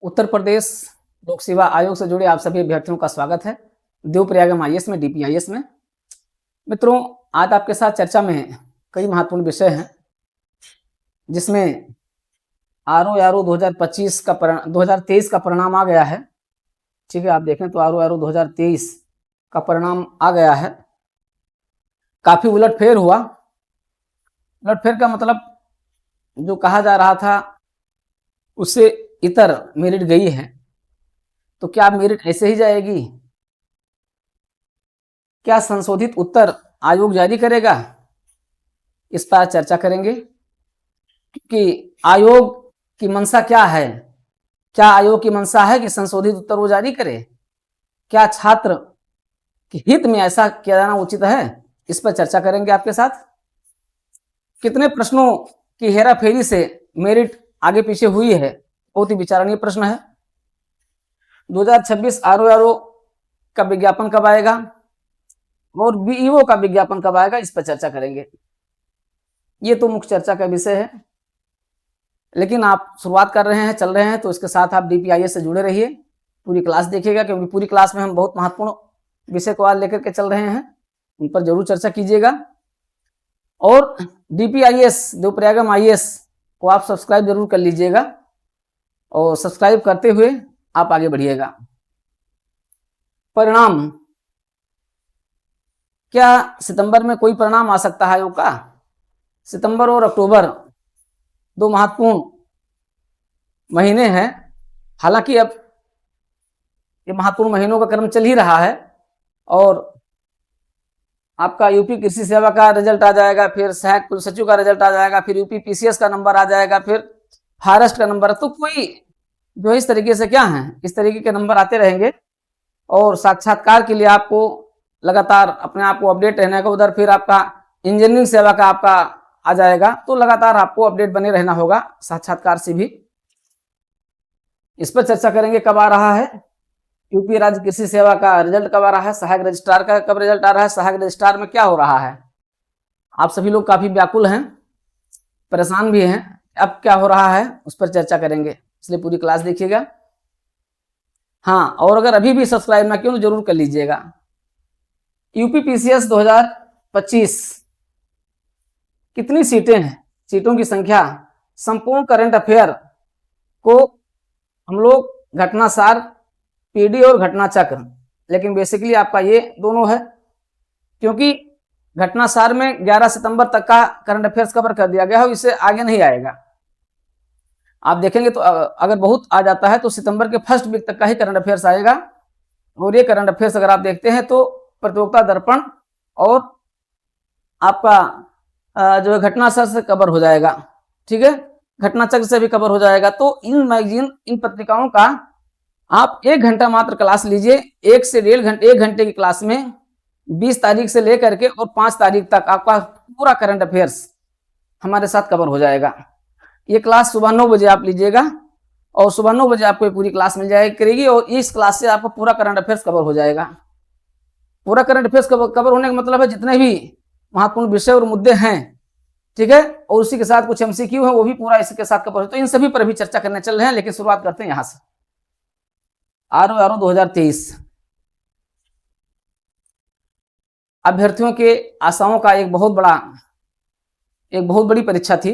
उत्तर प्रदेश लोक सेवा आयोग से जुड़े आप सभी अभ्यर्थियों का स्वागत है देवप्रयागम आईएएस में, डीपीआईएस में। मित्रों, आज आपके साथ चर्चा में कई महत्वपूर्ण विषय हैं, जिसमें आरओ 2025 का 2023 का परिणाम आ गया है। ठीक है, आप देखें तो आरओ 2023 का परिणाम आ गया है। काफी उलटफेर हुआ। उलटफेर का मतलब जो कहा जा रहा था उससे इतर मेरिट गई है, तो क्या मेरिट ऐसे ही जाएगी? क्या संशोधित उत्तर आयोग जारी करेगा? इस पर चर्चा करेंगे कि आयोग की मंशा क्या है। क्या आयोग की मंशा है कि संशोधित उत्तर वो जारी करे? क्या छात्र के हित में ऐसा किया जाना उचित है? इस पर चर्चा करेंगे आपके साथ। कितने प्रश्नों की हेराफेरी से मेरिट आगे पीछे हुई है, बहुत ही विचारणीय प्रश्न है। 2026 आरओ का विज्ञापन कब आएगा और बीईओ का विज्ञापन कब आएगा, इस पर चर्चा करेंगे। ये तो मुख्य चर्चा का विषय है, लेकिन आप शुरुआत कर रहे हैं, चल रहे हैं, तो इसके साथ आप डीपीआईएस से जुड़े रहिए, पूरी क्लास देखिएगा, क्योंकि पूरी क्लास में हम बहुत महत्वपूर्ण विषय को आज लेकर के चल रहे हैं, उन पर जरूर चर्चा कीजिएगा। और डीपीआईएस देवप्रयागम आईएएस को आप सब्सक्राइब जरूर कर लीजिएगा, और सब्सक्राइब करते हुए आप आगे बढ़िएगा। परिणाम, क्या सितंबर में कोई परिणाम आ सकता है आयोग का? सितंबर और अक्टूबर दो महत्वपूर्ण महीने हैं। हालांकि अब ये महत्वपूर्ण महीनों का क्रम चल ही रहा है, और आपका यूपी कृषि सेवा का रिजल्ट आ जाएगा, फिर सहायक कुल सचिव का रिजल्ट आ जाएगा, फिर यूपी पीसीएस का नंबर आ जाएगा, फिर फॉरेस्ट का नंबर। तो कोई जो इस तरीके से क्या है, इस तरीके के नंबर आते रहेंगे, और साक्षात्कार के लिए आपको लगातार अपने आप को अपडेट रहने का। उधर फिर आपका इंजीनियरिंग सेवा का आपका आ जाएगा, तो लगातार आपको अपडेट बने रहना होगा साक्षात्कार से भी। इस पर चर्चा करेंगे कब आ रहा है यूपी राज्य कृषि सेवा का रिजल्ट, कब आ रहा है सहायक रजिस्ट्रार का कब रिजल्ट आ रहा है, सहायक रजिस्ट्रार में क्या हो रहा है। आप सभी लोग काफी व्याकुल हैं, परेशान भी हैं, अब क्या हो रहा है उस पर चर्चा करेंगे, इसलिए पूरी क्लास देखिएगा। हाँ, और अगर अभी भी सब्सक्राइब ना किया तो जरूर कर लीजिएगा। यूपी पीसीएस 2025 कितनी सीटें हैं, सीटों की संख्या, संपूर्ण करंट अफेयर को हम लोग घटनासार, पीडी और घटना चक्र, लेकिन बेसिकली आपका ये दोनों है, क्योंकि घटनासार में 11 सितंबर तक का करंट अफेयर्स कवर कर दिया गया है, इससे आगे नहीं आएगा। आप देखेंगे तो अगर बहुत आ जाता है तो सितंबर के फर्स्ट वीक तक का ही करंट अफेयर्स आएगा, और ये करंट अफेयर्स अगर आप देखते हैं तो प्रतियोगिता दर्पण और आपका जो है घटनाचक्र से कवर हो जाएगा। ठीक है, घटनाचक्र से भी कवर हो जाएगा। तो इन मैगजीन, इन पत्रिकाओं का आप 1 घंटा मात्र क्लास लीजिए। 1 से 1.5 घंटे, 1 घंटे की क्लास में 20 तारीख से लेकर के और 5 तारीख तक आपका पूरा करंट अफेयर्स हमारे साथ कवर हो जाएगा। ये क्लास सुबह 9 बजे आप लीजिएगा, और सुबह 9 बजे आपको पूरी क्लास मिल जाएगी करेगी, और इस क्लास से आपका पूरा करंट अफेयर्स कवर हो जाएगा। पूरा करंट अफेयर्स कवर होने का मतलब है जितने भी महत्वपूर्ण विषय और मुद्दे हैं, ठीक है, और उसी के साथ कुछ एमसीक्यू है, वो भी पूरा इसके साथ कवर हो। तो इन सभी पर भी चर्चा करने चल रहे हैं, लेकिन शुरुआत करते हैं यहां से। आरओ 2023 अभ्यर्थियों के आशाओं का एक बहुत बड़ी परीक्षा थी।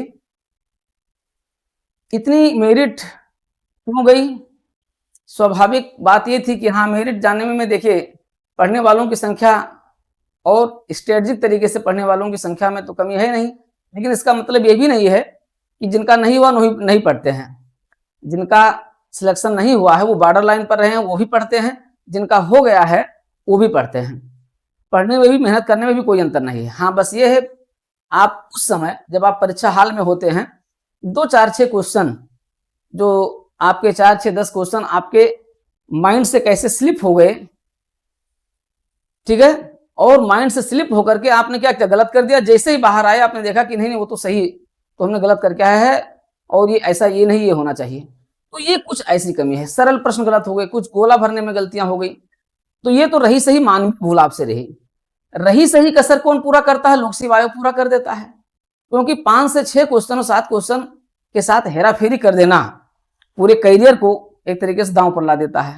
इतनी मेरिट क्यों गई? स्वाभाविक बात यह थी कि हाँ, मेरिट जाने में देखिए पढ़ने वालों की संख्या और स्ट्रेटजिक तरीके से पढ़ने वालों की संख्या में तो कमी है नहीं, लेकिन इसका मतलब ये भी नहीं है कि जिनका नहीं हुआ नहीं पढ़ते हैं। जिनका सिलेक्शन नहीं हुआ है वो बॉर्डर लाइन पर रहे हैं, वो भी पढ़ते हैं, जिनका हो गया है वो भी पढ़ते हैं। पढ़ने में भी, मेहनत करने में भी कोई अंतर नहीं है। हाँ, बस ये है आप उस समय जब आप परीक्षा हाल में होते हैं, 2, 4, 6 क्वेश्चन, जो आपके 4, 6, 10 क्वेश्चन आपके माइंड से कैसे स्लिप हो गए, ठीक है, और माइंड से स्लिप होकर के आपने क्या क्या गलत कर दिया। जैसे ही बाहर आया आपने देखा कि नहीं वो तो सही, तो हमने गलत करके आया है, और ये ऐसा ये नहीं, ये होना चाहिए। तो ये कुछ ऐसी कमी है, सरल प्रश्न गलत हो गए, कुछ गोला भरने में गलतियां हो गई। तो ये तो रही सही मानवीय भूल आपसे रही सही कसर कौन पूरा करता है? लोक सेवा आयोग पूरा कर देता है, क्योंकि 5 से 6 क्वेश्चन और 7 क्वेश्चन के साथ हेराफेरी कर देना पूरे करियर को एक तरीके से दांव पर ला देता है।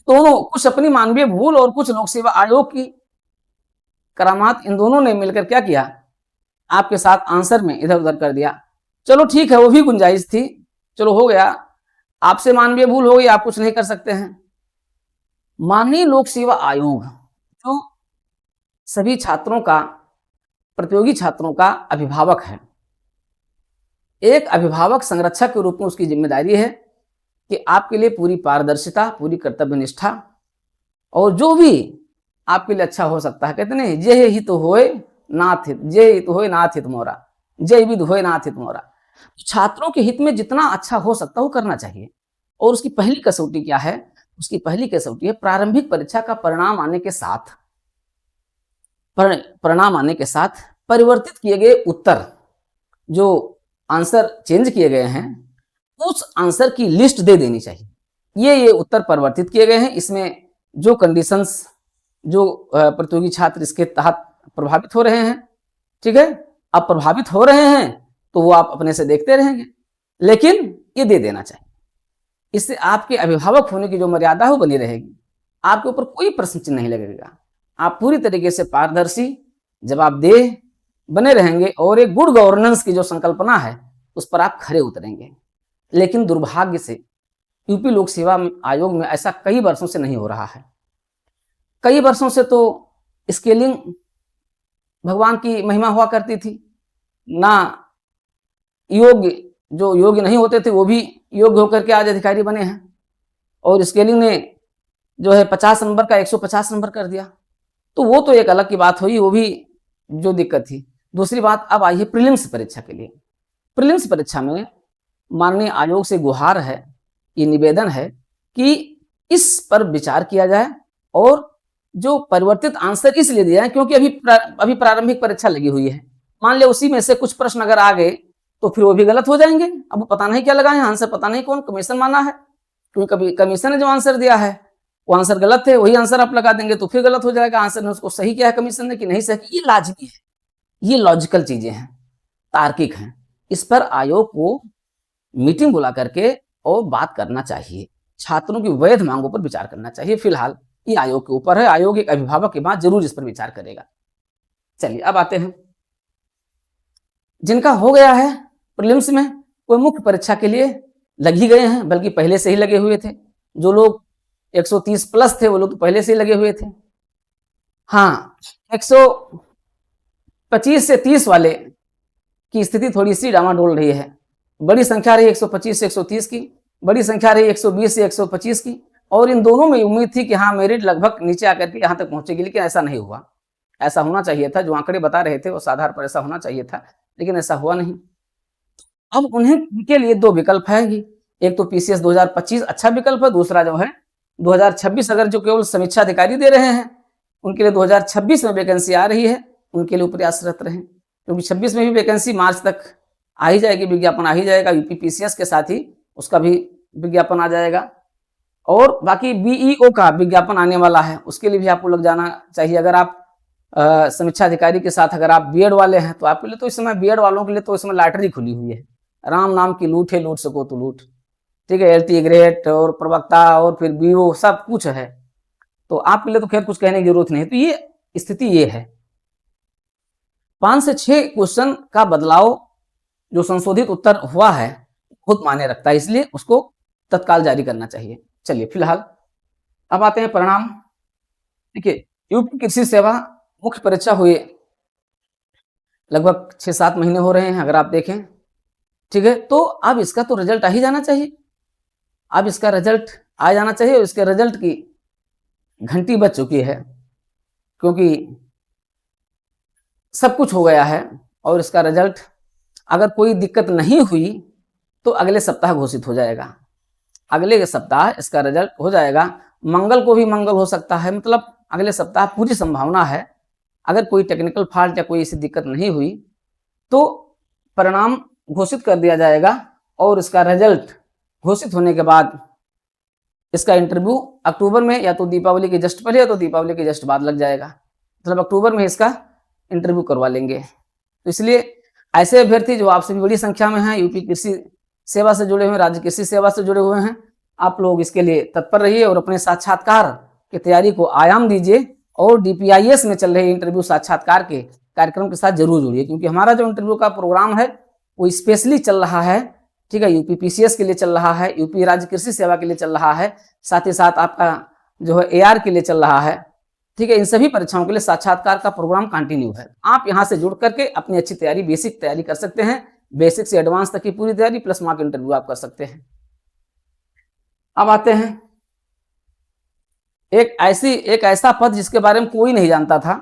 दोनों कुछ अपनी मानवीय भूल और कुछ लोक सेवा आयोग की करामात, इन दोनों ने मिलकर क्या किया, आपके साथ आंसर में इधर उधर कर दिया। चलो ठीक है, वो भी गुंजाइश थी, चलो हो गया, आपसे मानवीय भूल हो गई, आप कुछ नहीं कर सकते हैं। माननीय लोक सेवा आयोग जो सभी छात्रों का, प्रतियोगी छात्रों का अभिभावक है, एक अभिभावक संरक्षक के रूप में उसकी जिम्मेदारी है कि आपके लिए पूरी पारदर्शिता, पूरी कर्तव्य निष्ठा और जो भी आपके लिए अच्छा हो सकता है, कहते नहीं जय हित होए नाथ हित, जय हित होए नाथ हित मोरा, जय विध होए नाथ हित मोरा। छात्रों के हित में जितना अच्छा हो सकता है वो करना चाहिए। और उसकी पहली कसौटी क्या है, उसकी पहली कसौटी है प्रारंभिक परीक्षा का परिणाम आने के साथ, परिणाम आने के साथ परिवर्तित किए गए उत्तर, जो आंसर चेंज किए गए हैं, उस आंसर की लिस्ट दे देनी चाहिए। ये उत्तर परिवर्तित किए गए हैं, इसमें जो कंडीशंस, जो प्रतियोगी छात्र इसके तहत प्रभावित हो रहे हैं, ठीक है, अब प्रभावित हो रहे हैं तो वो आप अपने से देखते रहेंगे, लेकिन ये दे देना चाहिए। इससे आपके अभिभावक होने की जो मर्यादा है वो बनी रहेगी, आपके ऊपर कोई प्रश्न चिन्ह नहीं लगेगा, आप पूरी तरीके से पारदर्शी, जवाबदेह बने रहेंगे और एक गुड गवर्नेंस की जो संकल्पना है उस पर आप खरे उतरेंगे। लेकिन दुर्भाग्य से यूपी लोक सेवा आयोग में ऐसा कई वर्षों से नहीं हो रहा है। कई वर्षों से तो स्केलिंग भगवान की महिमा हुआ करती थी, ना योग्य, जो योग्य नहीं होते थे वो भी योग्य होकर के आज अधिकारी बने हैं, और स्केलिंग ने जो है 50 नंबर का 150 नंबर कर दिया। तो वो तो एक अलग की बात हुई, वो भी जो दिक्कत थी। दूसरी बात अब आई है प्रीलिम्स परीक्षा के लिए। प्रीलिम्स परीक्षा में माननीय आयोग से गुहार है, ये निवेदन है कि इस पर विचार किया जाए और जो परिवर्तित आंसर इसलिए दिया है क्योंकि अभी प्रारंभिक परीक्षा लगी हुई है। मान लिया उसी में से कुछ प्रश्न अगर आ गए तो फिर वो भी गलत हो जाएंगे। अब पता नहीं क्या लगाए आंसर, पता नहीं कौन कमीशन माना है, क्योंकि कभी कमीशन ने जो आंसर दिया है वो आंसर गलत है, वही आंसर आप लगा देंगे तो फिर गलत हो जाएगा। आंसर ने उसको सही किया है कमीशन ने कि नहीं सही, ये लाजमी है, ये लॉजिकल चीजें हैं, तार्किक हैं। इस पर आयोग को मीटिंग बुला करके और बात करना चाहिए, छात्रों की वैध मांगों पर विचार करना चाहिए। फिलहाल ये आयोग के ऊपर है, आयोग एक अभिभावक के बाद जरूर इस पर विचार करेगा। चलिए अब आते हैं जिनका हो गया है प्रीलिम्स में, वो मुख्य परीक्षा के लिए लग ही गए हैं, बल्कि पहले से ही लगे हुए थे। जो लोग 130 प्लस थे वो लोग तो पहले से ही लगे हुए थे। हाँ, 125 से 30 वाले की स्थिति थोड़ी सी डामाडोल रही है। बड़ी संख्या रही 125 से 130 की, बड़ी संख्या रही 120 से 125 की, और इन दोनों में उम्मीद थी कि हाँ मेरिट लगभग नीचे आकर के यहाँ तक पहुंचेगी, लेकिन ऐसा नहीं हुआ। ऐसा होना चाहिए था, जो आंकड़े बता रहे थे वो आधार पर ऐसा होना चाहिए था, लेकिन ऐसा हुआ नहीं। अब उन्हें के लिए दो विकल्प है ही, एक तो पीसीएस 2025 अच्छा विकल्प है, दूसरा जो है 2026 अगर जो केवल समीक्षा अधिकारी दे रहे हैं उनके लिए 2026 में वैकेंसी आ रही है, उनके लिए प्रयासरत रहें, क्योंकि 26 में भी वैकेंसी मार्च तक आ ही जाएगी, विज्ञापन आ ही जाएगा। यूपी पीसीएस के साथ ही उसका भी विज्ञापन आ जाएगा, और बाकी बीईओ का विज्ञापन आने वाला है, उसके लिए भी आपको लग जाना चाहिए। अगर आप समीक्षा अधिकारी के साथ अगर आप बीएड वाले हैं तो आपके लिए तो इस समय, बीएड वालों के लिए तो इस समय लॉटरी खुली हुई है, राम नाम की लूट है, लूट सको तो लूट, ठीक है। एलटी ग्रेड और प्रवक्ता और फिर बीओ सब कुछ है, तो आपके लिए तो खैर कुछ कहने की जरूरत नहीं। तो ये स्थिति ये है, 5 से 6 क्वेश्चन का बदलाव जो संशोधित उत्तर हुआ है खुद माने रखता है, इसलिए उसको तत्काल जारी करना चाहिए। चलिए फिलहाल अब आते हैं परिणाम। देखिए, यूपी कृषि सेवा मुख्य परीक्षा हुई लगभग 6-7 महीने हो रहे हैं अगर आप देखें, ठीक है। तो अब इसका तो रिजल्ट आ ही जाना चाहिए, अब इसका रिजल्ट आ जाना चाहिए, और इसके रिजल्ट की घंटी बज चुकी है, क्योंकि सब कुछ हो गया है। और इसका रिजल्ट अगर कोई दिक्कत नहीं हुई तो अगले सप्ताह घोषित हो जाएगा, अगले सप्ताह इसका रिजल्ट हो जाएगा। मंगल को भी मंगल हो सकता है, मतलब अगले सप्ताह पूरी संभावना है। अगर कोई टेक्निकल फॉल्ट या कोई ऐसी दिक्कत नहीं हुई तो परिणाम घोषित कर दिया जाएगा, और इसका रिजल्ट घोषित होने के बाद इसका इंटरव्यू अक्टूबर में, या तो दीपावली के जस्ट पहले या तो दीपावली के जस्ट बाद लग जाएगा, मतलब अक्टूबर में इसका इंटरव्यू करवा लेंगे। तो इसलिए ऐसे अभ्यर्थी जो आपसे भी बड़ी संख्या में हैं, यूपी कृषि सेवा से जुड़े हुए, राज्य कृषि सेवा से जुड़े हुए हैं, आप लोग इसके लिए तत्पर रहिए और अपने साक्षात्कार की तैयारी को आयाम दीजिए और DPIS में चल रहे इंटरव्यू साक्षात्कार के कार्यक्रम के साथ जरूर जुड़िए, क्योंकि हमारा जो इंटरव्यू का प्रोग्राम है वो स्पेशली चल रहा है, ठीक है, UPPCS के लिए चल रहा है, यूपी राज्य कृषि सेवा के लिए चल रहा है, साथ ही साथ आपका जो है AR के लिए चल रहा है, ठीक है। इन सभी परीक्षाओं के लिए साक्षात्कार का प्रोग्राम कंटिन्यू है। आप यहाँ से जुड़ करके अपनी अच्छी तैयारी, बेसिक तैयारी कर सकते हैं, बेसिक से एडवांस तक की पूरी तैयारी प्लस मॉक इंटरव्यू आप कर सकते हैं। अब आते हैं एक ऐसा पद जिसके बारे में कोई नहीं जानता था,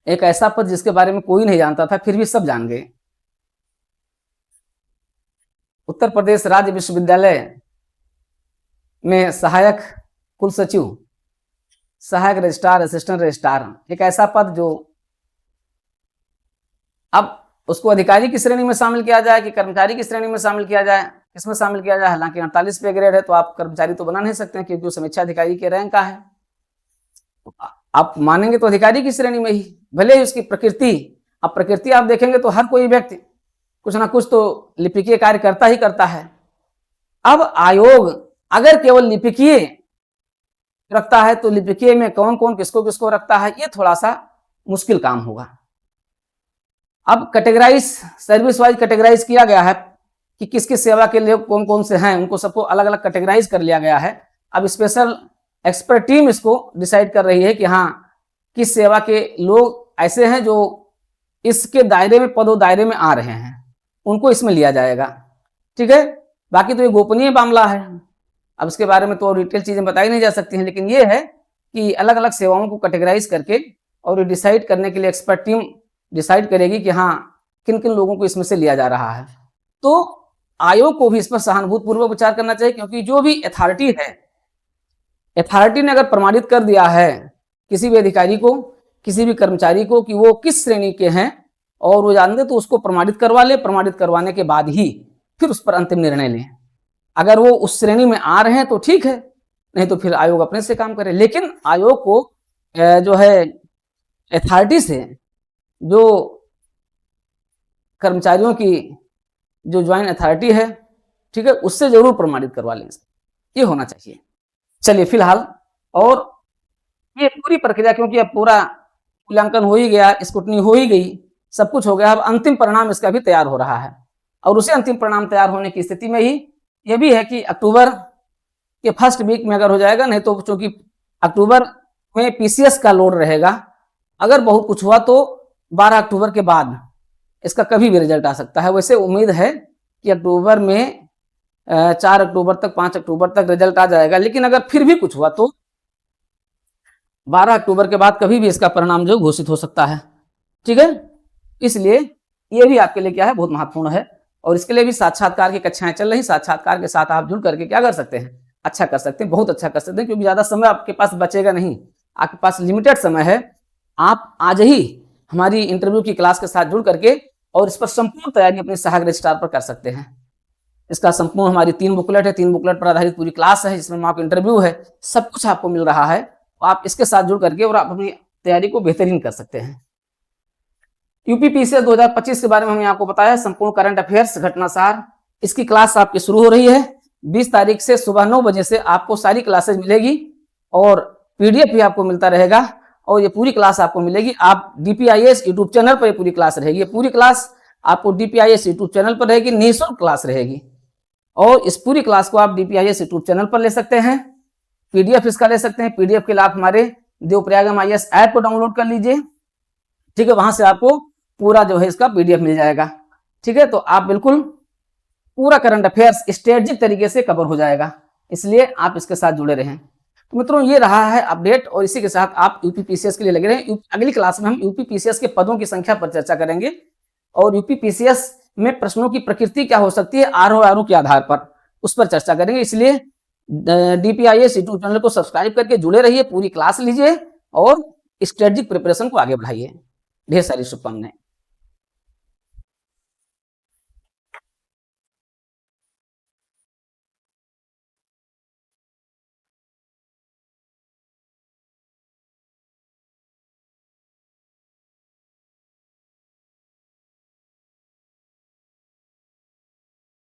एक ऐसा पद जिसके बारे में कोई नहीं जानता था फिर भी सब जान गए। उत्तर प्रदेश राज्य विश्वविद्यालय में सहायक कुल सचिव, सहायक रजिस्ट्रार, असिस्टेंट रजिस्ट्रार, एक ऐसा पद जो अब उसको अधिकारी की श्रेणी में शामिल किया जाए कि कर्मचारी की श्रेणी में शामिल किया जाए, किसमें शामिल किया जाए। हालांकि 48 पे ग्रेड है तो आप कर्मचारी तो बना नहीं सकते हैं, क्योंकि वो समीक्षा अधिकारी के रैंक का है। आप मानेंगे तो अधिकारी की श्रेणी में ही, भले ही उसकी प्रकृति, अब प्रकृति आप देखेंगे तो हर कोई व्यक्ति कुछ ना कुछ तो लिपिकीय कार्य करता ही करता है। अब आयोग अगर केवल लिपिकीय रखता है तो लिपिकीय में कौन कौन किसको किसको रखता है, ये थोड़ा सा मुश्किल काम होगा। अब कैटेगराइज, सर्विस वाइज कैटेगराइज किया गया है कि किस किस सेवा के लिए कौन कौन से हैं, उनको सबको अलग अलग कैटेगराइज कर लिया गया है। अब स्पेशल एक्सपर्ट टीम इसको डिसाइड कर रही है कि हाँ किस सेवा के लोग ऐसे हैं जो इसके दायरे में, पदों दायरे में आ रहे हैं, उनको इसमें लिया जाएगा, ठीक है। बाकी तो ये गोपनीय मामला है, अब इसके बारे में तो डिटेल चीजें बताई नहीं जा सकती हैं, लेकिन ये है कि अलग अलग सेवाओं को कैटेगराइज करके और डिसाइड करने के लिए एक्सपर्ट टीम डिसाइड करेगी कि हाँ किन किन लोगों को इसमें से लिया जा रहा है। तो आयोग को भी इस पर सहानुभूतिपूर्वक विचार करना चाहिए, क्योंकि जो भी अथॉरिटी है, अथॉरिटी ने अगर प्रमाणित कर दिया है किसी भी अधिकारी को, किसी भी कर्मचारी को कि वो किस श्रेणी के हैं और वो जानते, तो उसको प्रमाणित करवा ले। प्रमाणित करवाने के बाद ही फिर उस पर अंतिम निर्णय लें। अगर वो उस श्रेणी में आ रहे हैं तो ठीक है, नहीं तो फिर आयोग अपने से काम करे। लेकिन आयोग को जो है अथॉरिटी से, जो कर्मचारियों की जो ज्वाइंट अथॉरिटी है, ठीक है, उससे जरूर प्रमाणित करवा लें, ये होना चाहिए। चलिए फिलहाल, और ये पूरी प्रक्रिया, क्योंकि अब पूरा मूल्यांकन हो ही गया, स्क्रूटनी हो ही गई, सब कुछ हो गया, अब अंतिम परिणाम इसका भी तैयार हो रहा है। और उसे अंतिम परिणाम तैयार होने की स्थिति में ही ये भी है कि अक्टूबर के फर्स्ट वीक में अगर हो जाएगा, नहीं तो चूंकि अक्टूबर में PCS का लोड रहेगा, अगर बहुत कुछ हुआ तो 12 अक्टूबर के बाद इसका कभी भी रिजल्ट आ सकता है। वैसे उम्मीद है कि अक्टूबर में 4 अक्टूबर तक, 5 अक्टूबर तक रिजल्ट आ जाएगा, लेकिन अगर फिर भी कुछ हुआ तो 12 अक्टूबर के बाद कभी भी इसका परिणाम जो घोषित हो सकता है, ठीक है। इसलिए ये भी आपके लिए क्या है, बहुत महत्वपूर्ण है। और इसके लिए भी साक्षात्कार की कक्षाएं चल रही, साक्षात्कार के साथ आप जुड़ करके क्या कर सकते हैं, अच्छा कर सकते हैं, बहुत अच्छा कर सकते हैं, क्योंकि ज्यादा समय आपके पास बचेगा नहीं, आपके पास लिमिटेड समय है। आप आज ही हमारी इंटरव्यू की क्लास के साथ जुड़ करके और इस पर संपूर्ण तैयारी अपने सहायक रजिस्ट्रार पर कर सकते हैं। इसका संपूर्ण हमारी 3 बुकलेट है, 3 बुकलेट पर आधारित पूरी क्लास है, जिसमें मॉक इंटरव्यू है, सब कुछ आपको मिल रहा है। आप इसके साथ जुड़ करके और आप अपनी तैयारी को बेहतरीन कर सकते हैं। UPPCS 2025 के बारे में हमने आपको बताया, संपूर्ण करंट अफेयर्स घटनासार, इसकी क्लास आपकी शुरू हो रही है। 20 तारीख से सुबह 9 बजे से आपको सारी क्लासेज मिलेगी और PDF भी आपको मिलता रहेगा, और ये पूरी क्लास आपको मिलेगी। आप DPIS यूट्यूब चैनल पर ये पूरी क्लास रहेगी। ये पूरी क्लास आपको DPIS यूट्यूब चैनल पर रहेगी, निःशुल्क क्लास रहेगी, और इस पूरी क्लास को आप DPIS यूट्यूब चैनल पर ले सकते हैं। PDF इसका ले सकते हैं। PDF के लिए आप हमारे देवप्रयाग MIS ऐप को डाउनलोड कर लीजिए, ठीक है, वहां से आपको पूरा जो है इसका PDF मिल जाएगा, ठीक है। तो आप बिल्कुल पूरा करंट अफेयर्स स्ट्रेटेजिक तरीके से कवर हो जाएगा, इसलिए आप इसके साथ जुड़े रहें। तो मित्रों, ये रहा है अपडेट, और इसी के साथ आप UPPCS के लिए लगे रहें। अगली क्लास में हम UPPCS के पदों की संख्या पर चर्चा करेंगे, और UPPCS में प्रश्नों की प्रकृति क्या हो सकती है ROR के आधार पर, उस पर चर्चा करेंगे। इसलिए DPIS यूट्यूब चैनल को सब्सक्राइब करके जुड़े रहिए, पूरी क्लास लीजिए और स्ट्रेटेजिक प्रिपरेशन को आगे बढ़ाइए। ढेर सारी शुभकामनाएं।